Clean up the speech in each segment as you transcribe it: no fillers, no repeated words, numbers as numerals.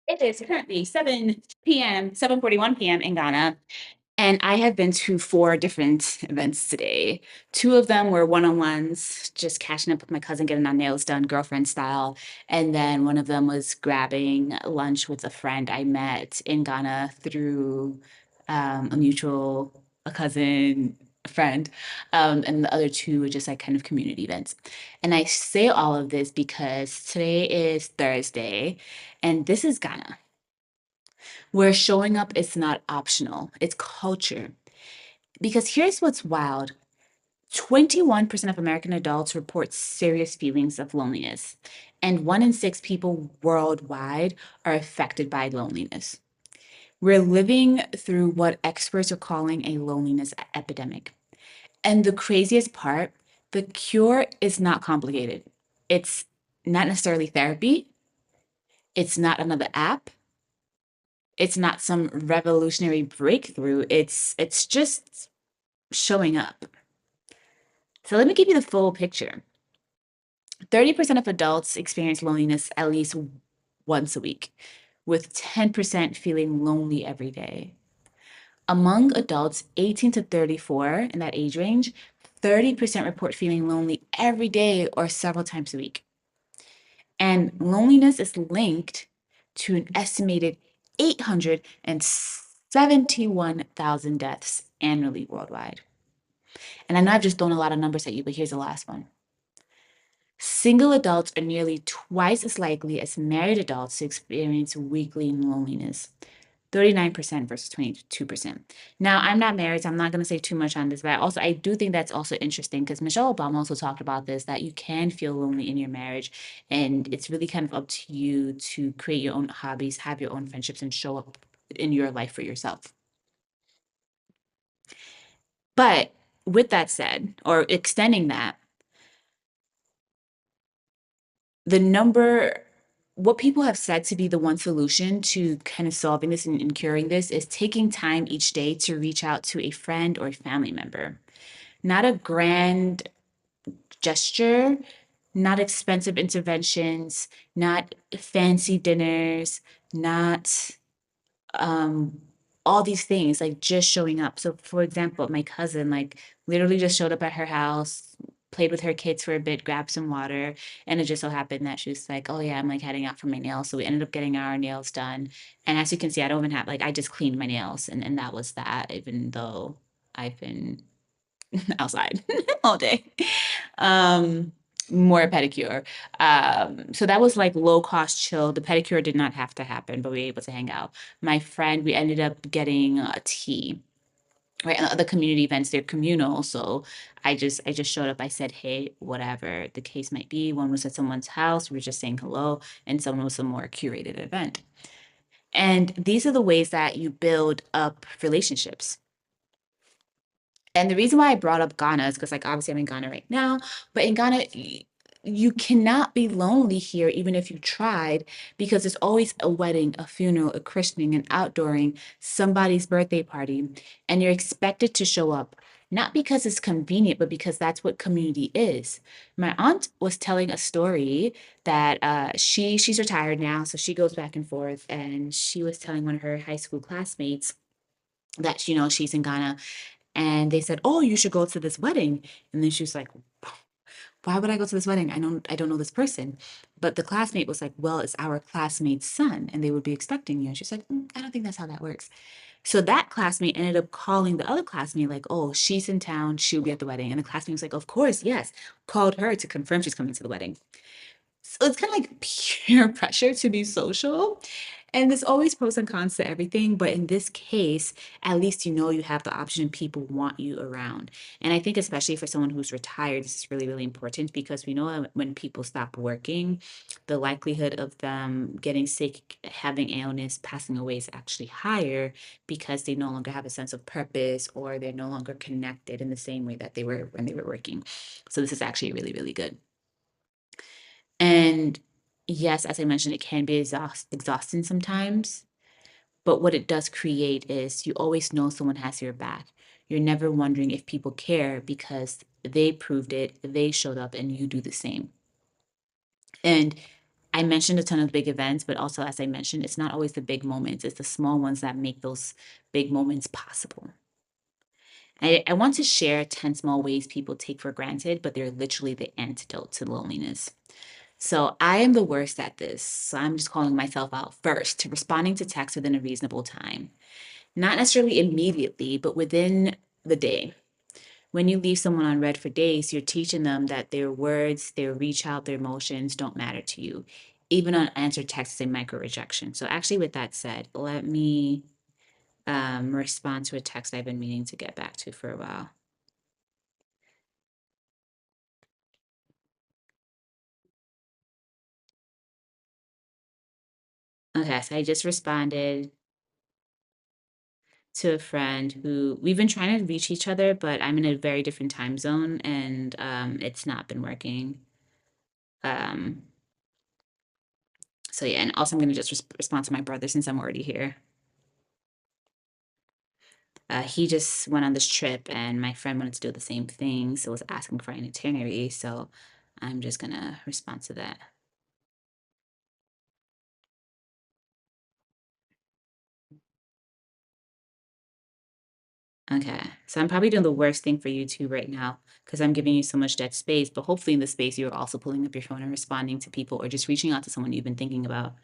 It is currently 7 p.m., 7:41 p.m. in Ghana, and I have been to 4 different events today. 2 of them were one-on-ones, just catching up with my cousin, getting our nails done, girlfriend style. And then one of them was grabbing lunch with a friend I met in Ghana through a cousin, a friend. And the other 2 were just like kind of community events. And I say all of this because today is Thursday, and this is Ghana, where showing up is not optional, it's culture. Because here's what's wild: 21% of American adults report serious feelings of loneliness, and 1 in 6 people worldwide are affected by loneliness. We're living through what experts are calling a loneliness epidemic. And the craziest part, the cure is not complicated. It's not necessarily therapy, it's not another app, it's not some revolutionary breakthrough. It's just showing up. So let me give you the full picture. 30% of adults experience loneliness at least once a week, with 10% feeling lonely every day. Among adults 18 to 34 in that age range, 30% report feeling lonely every day or several times a week. And loneliness is linked to an estimated 871,000 deaths annually worldwide. And I know I've just thrown a lot of numbers at you, but here's the last one. Single adults are nearly twice as likely as married adults to experience weekly loneliness. 39% versus 22%. Now, I'm not married, so I'm not going to say too much on this, but I do think that's also interesting because Michelle Obama also talked about this, that you can feel lonely in your marriage, and it's really kind of up to you to create your own hobbies, have your own friendships, and show up in your life for yourself. But with that said, or extending that, the number what people have said to be the one solution to kind of solving this and curing this is taking time each day to reach out to a friend or a family member. Not a grand gesture, not expensive interventions, not fancy dinners, not um all these things, like just showing up. So for example, my cousin like literally just showed up at her house, played with her kids for a bit, grabbed some water, and it just so happened that she was like, oh yeah, I'm like heading out for my nails. So we ended up getting our nails done. And as you can see, I don't even have like, I just cleaned my nails, and that was that, even though I've been outside all day. Um, More pedicure. So that was like low cost chill. The pedicure did not have to happen, but we were able to hang out. My friend, we ended up getting a tea. Right, and other community events, they're communal. So I just showed up. I said, hey, whatever the case might be. One was at someone's house. We were just saying hello, and someone was a more curated event. And these are the ways that you build up relationships. And the reason why I brought up Ghana is because, like, obviously I'm in Ghana right now, but in Ghana, you cannot be lonely here, even if you tried, because there's always a wedding, a funeral, a christening, an outdooring, somebody's birthday party, and you're expected to show up. Not because it's convenient, but because that's what community is. My aunt was telling a story that she's retired now, so she goes back and forth, and she was telling one of her high school classmates that she's in Ghana, and they said, "Oh, you should go to this wedding." And then she was like, "Why would I go to this wedding? I don't know this person." But the classmate was like, "Well, it's our classmate's son, and they would be expecting you." And she's like, "I don't think that's how that works." So that classmate ended up calling the other classmate, like, "Oh, she's in town. She'll be at the wedding." And the classmate was like, "Of course, yes." Called her to confirm she's coming to the wedding. So it's kind of like peer pressure to be social. And there's always pros and cons to everything. But in this case, at least you have the option, people want you around. And I think, especially for someone who's retired, this is really, really important because we know that when people stop working, the likelihood of them getting sick, having illness, passing away is actually higher because they no longer have a sense of purpose, or they're no longer connected in the same way that they were when they were working. So this is actually really, really good. And yes, as I mentioned, it can be exhausting sometimes, but what it does create is you always know someone has your back. You're never wondering if people care because they proved it, they showed up, and you do the same. And I mentioned a ton of big events, but also, as I mentioned, it's not always the big moments, it's the small ones that make those big moments possible. I want to share 10 small ways people take for granted, but they're literally the antidote to loneliness. So I am the worst at this. So I'm just calling myself out first, responding to text within a reasonable time. Not necessarily immediately, but within the day. When you leave someone on red for days, you're teaching them that their words, their reach out, their emotions don't matter to you. Even unanswered text is a micro rejection. So, actually, with that said, let me respond to a text I've been meaning to get back to for a while. Okay, so I just responded to a friend who we've been trying to reach each other, but I'm in a very different time zone and it's not been working. Um, so, yeah, and also I'm going to just respond to my brother since I'm already here. He just went on this trip, and my friend wanted to do the same thing, so was asking for an itinerary. So I'm just gonna respond to that. Okay, so I'm probably doing the worst thing for you too right now because I'm giving you so much dead space. But hopefully, in this space, you're also pulling up your phone and responding to people, or just reaching out to someone you've been thinking about.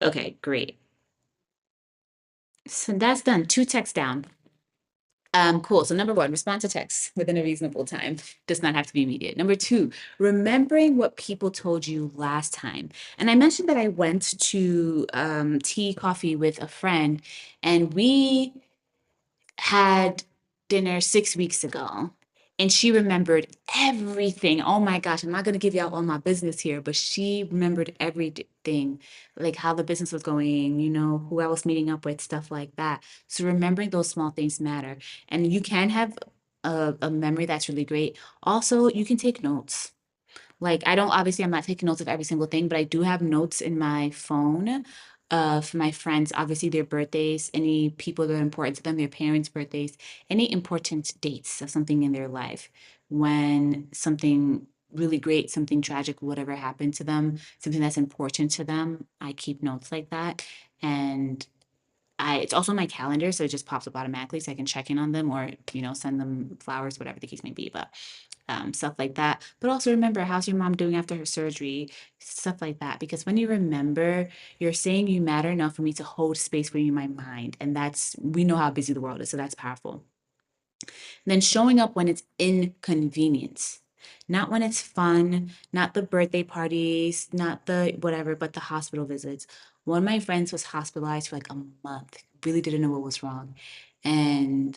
Okay, great. So that's done. Two texts down. Cool. So number one, respond to text within a reasonable time. Does not have to be immediate. Number two, remembering what people told you last time. And I mentioned that I went to tea coffee with a friend, and we had dinner 6 weeks ago. And she remembered everything. Oh my gosh, I'm not going to give you all my business here, but she remembered everything, like how the business was going, who I was meeting up with, stuff like that. So remembering those small things matter. And you can have a memory that's really great. Also, you can take notes. Like, I don't, obviously, I'm not taking notes of every single thing, but I do have notes in my phone of my friends, obviously their birthdays, any people that are important to them, their parents' birthdays, any important dates of something in their life. When something really great, something tragic, whatever happened to them, something that's important to them, I keep notes like that. And it's also on my calendar, so it just pops up automatically so I can check in on them or, send them flowers, whatever the case may be. But stuff like that. But also remember, how's your mom doing after her surgery? Stuff like that. Because when you remember, you're saying you matter enough for me to hold space for you in my mind. And we know how busy the world is. So that's powerful. And then showing up when it's inconvenience. Not when it's fun, not the birthday parties, not the whatever, but the hospital visits. One of my friends was hospitalized for like a month, really didn't know what was wrong. And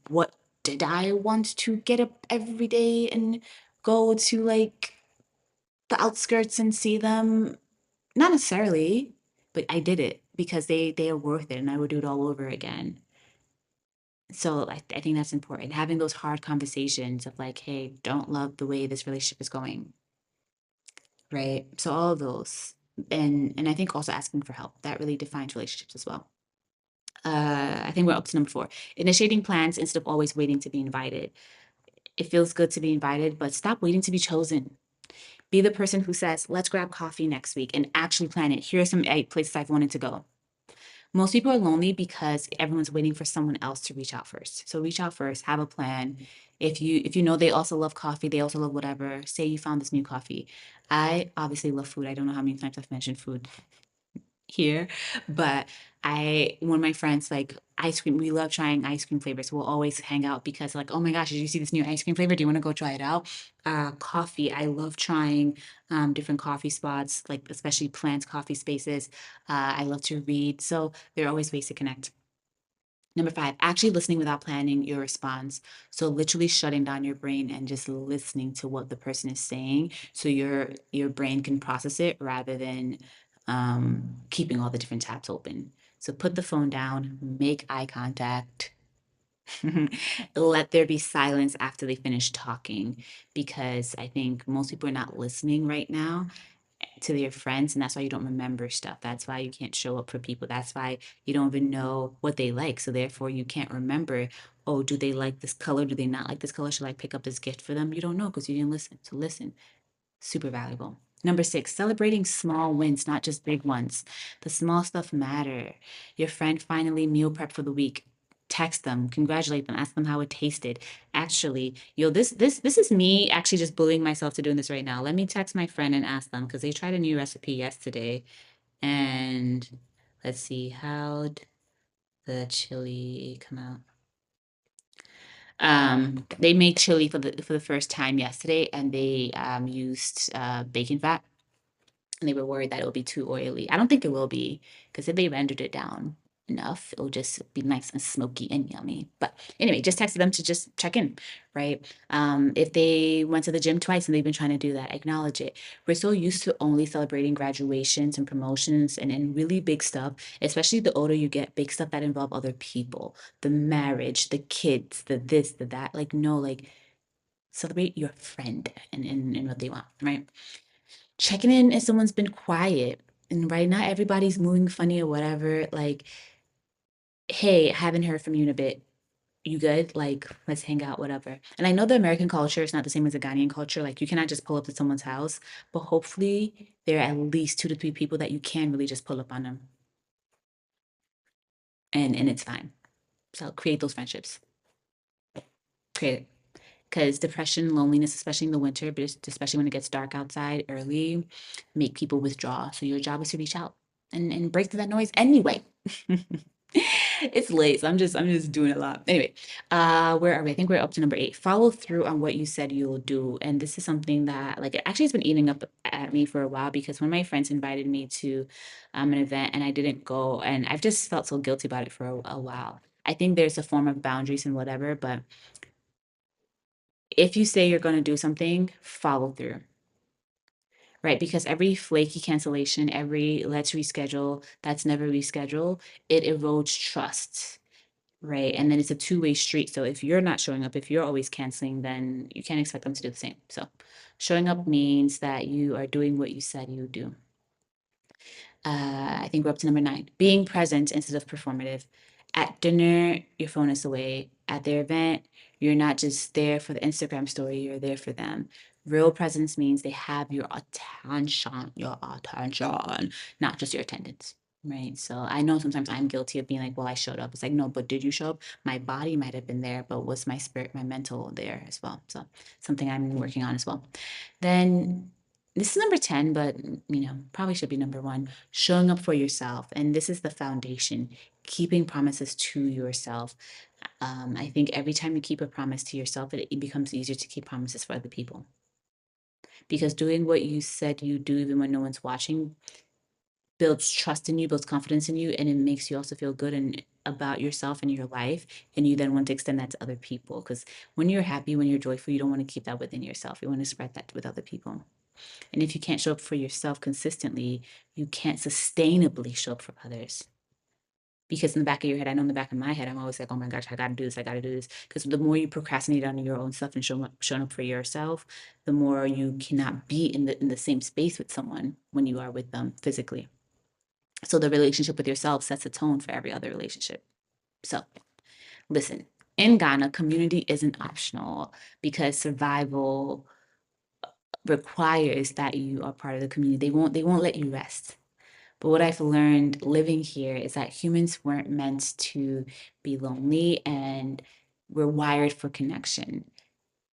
what did I want to get up every day and go to like the outskirts and see them? Not necessarily, but I did it because they are worth it and I would do it all over again. So I think that's important. Having those hard conversations of like, hey, don't love the way this relationship is going. Right. So all of those. And I think also asking for help. That really defines relationships as well. I think we're up to number four. Initiating plans instead of always waiting to be invited. It feels good to be invited, but stop waiting to be chosen. Be the person who says, let's grab coffee next week and actually plan it. Here are some places I've wanted to go. Most people are lonely because everyone's waiting for someone else to reach out first. So reach out first, have a plan. If you know they also love coffee, they also love whatever, say you found this new coffee. I obviously love food. I don't know how many times I've mentioned food here, but one of my friends like ice cream. We love trying ice cream flavors. We'll always hang out because like, oh my gosh, did you see this new ice cream flavor? Do you want to go try it out? Coffee. I love trying different coffee spots, like especially plant coffee spaces. I love to read, so there are always ways to connect. Number five, actually listening without planning your response. So literally shutting down your brain and just listening to what the person is saying so your brain can process it rather than keeping all the different tabs open. So put the phone down, make eye contact. Let there be silence after they finish talking because I think most people are not listening right now to their friends, and that's why you don't remember stuff. That's why you can't show up for people. That's why you don't even know what they like. So therefore, you can't remember oh, do they like this color? Do they not like this color? Should I pick up this gift for them? You don't know because you didn't listen. So listen, super valuable. Number six, celebrating small wins, not just big ones. The small stuff matter. Your friend finally meal prep for the week. Text them, congratulate them, ask them how it tasted. Actually, this is me actually just bullying myself to doing this right now. Let me text my friend and ask them because they tried a new recipe yesterday. And let's see, how'd the chili come out? They made chili for the first time yesterday, and they used bacon fat, and they were worried that it would be too oily. I don't think it will be because if they rendered it down enough, it'll just be nice and smoky and yummy. But anyway, just texted them to just check in, right? If they went to the gym twice and they've been trying to do that, acknowledge it. We're so used to only celebrating graduations and promotions and really big stuff, especially the older you get, big stuff that involve other people, the marriage, the kids, the this, the that. Like, no, like celebrate your friend and what they want, right? Checking in if someone's been quiet and right now everybody's moving funny or whatever, like, hey, haven't heard from you in a bit. You good? Like, let's hang out, whatever. And I know the American culture is not the same as the Ghanaian culture. Like, you cannot just pull up to someone's house, but hopefully there are at least two to three people that you can really just pull up on them, and it's fine. So create those friendships. Create it. Because depression, loneliness, especially in the winter, but especially when it gets dark outside early, make people withdraw. So your job is to reach out and break through that noise anyway. It's late, so I'm just doing a lot. Anyway, where are we? I think we're up to number eight. Follow through on what you said you'll do. And this is something that like it actually has been eating up at me for a while because one of my friends invited me to an event and I didn't go and I've just felt so guilty about it for a while. I think there's a form of boundaries and whatever, but if you say you're going to do something, follow through, right? Because every flaky cancellation, every let's reschedule, that's never reschedule, it erodes trust, right? And then it's a two-way street. So if you're not showing up, if you're always canceling, then you can't expect them to do the same. So showing up means that you are doing what you said you would do. I think we're up to number nine, being present instead of performative. At dinner, your phone is away. At their event, you're not just there for the Instagram story, you're there for them. Real presence means they have your attention, not just your attendance. Right. So I know sometimes I'm guilty of being like, well, I showed up. It's like, no, but did you show up? My body might have been there, but was my spirit, my mental there as well? So something I'm working on as well. Then this is number 10, but probably should be number one, showing up for yourself. And this is the foundation, keeping promises to yourself. I think every time you keep a promise to yourself, it becomes easier to keep promises for other people. Because doing what you said you do, even when no one's watching, builds trust in you, builds confidence in you, and it makes you also feel good and about yourself and your life. And you then want to extend that to other people. Because when you're happy, when you're joyful, you don't want to keep that within yourself. You want to spread that with other people. And if you can't show up for yourself consistently, you can't sustainably show up for others. Because in the back of your head, I know in the back of my head, I'm always like, oh my gosh, I got to do this. I got to do this. Because the more you procrastinate on your own stuff and showing up for yourself, the more you cannot be in the same space with someone when you are with them physically. So the relationship with yourself sets a tone for every other relationship. So listen, in Ghana, community isn't optional because survival requires that you are part of the community. They won't let you rest. But what I've learned living here is that humans weren't meant to be lonely and we're wired for connection.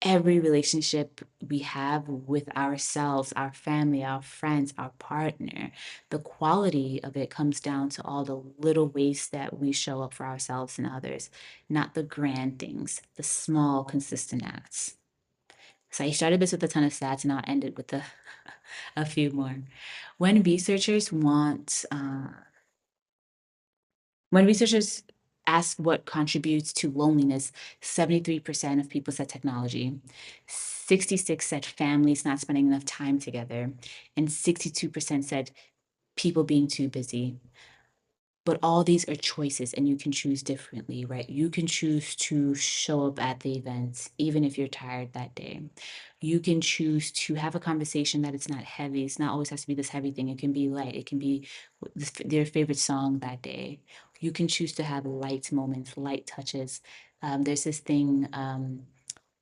Every relationship we have with ourselves, our family, our friends, our partner, the quality of it comes down to all the little ways that we show up for ourselves and others, not the grand things, the small, consistent acts. So I started this with a ton of stats, and I'll end it with a few more. When researchers want, when researchers ask what contributes to loneliness, 73% of people said technology, 66 said families not spending enough time together, and 62% said people being too busy. But all these are choices and you can choose differently, right? You can choose to show up at the events, even if you're tired that day. You can choose to have a conversation that it's not heavy. It's not always has to be this heavy thing. It can be light. It can be their favorite song that day. You can choose to have light moments, light touches. There's this thing,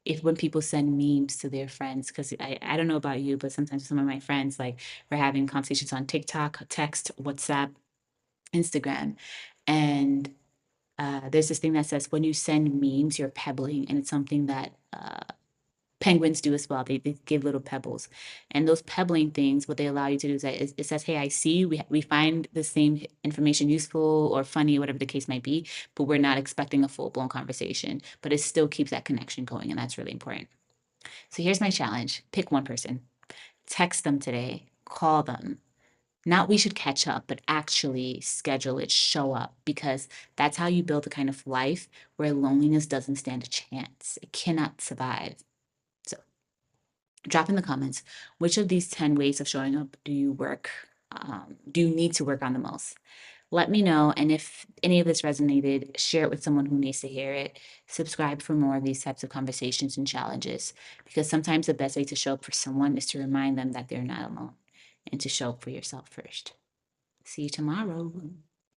if when people send memes to their friends, because I don't know about you, but sometimes some of my friends, like, we're having conversations on TikTok, text, WhatsApp, Instagram, and there's this thing that says when you send memes, you're pebbling, and it's something that penguins do as well. They give little pebbles, and those pebbling things, what they allow you to do is that it says, "Hey, I see you. We find the same information useful or funny, whatever the case might be, but we're not expecting a full blown conversation. But it still keeps that connection going, and that's really important." So here's my challenge: pick one person, text them today, call them. Not we should catch up, but actually schedule it, show up, because that's how you build the kind of life where loneliness doesn't stand a chance. It cannot survive. So drop in the comments, which of these 10 ways of showing up do you need to work on the most? Let me know. And if any of this resonated, share it with someone who needs to hear it. Subscribe for more of these types of conversations and challenges, because sometimes the best way to show up for someone is to remind them that they're not alone and to show up for yourself first. See you tomorrow.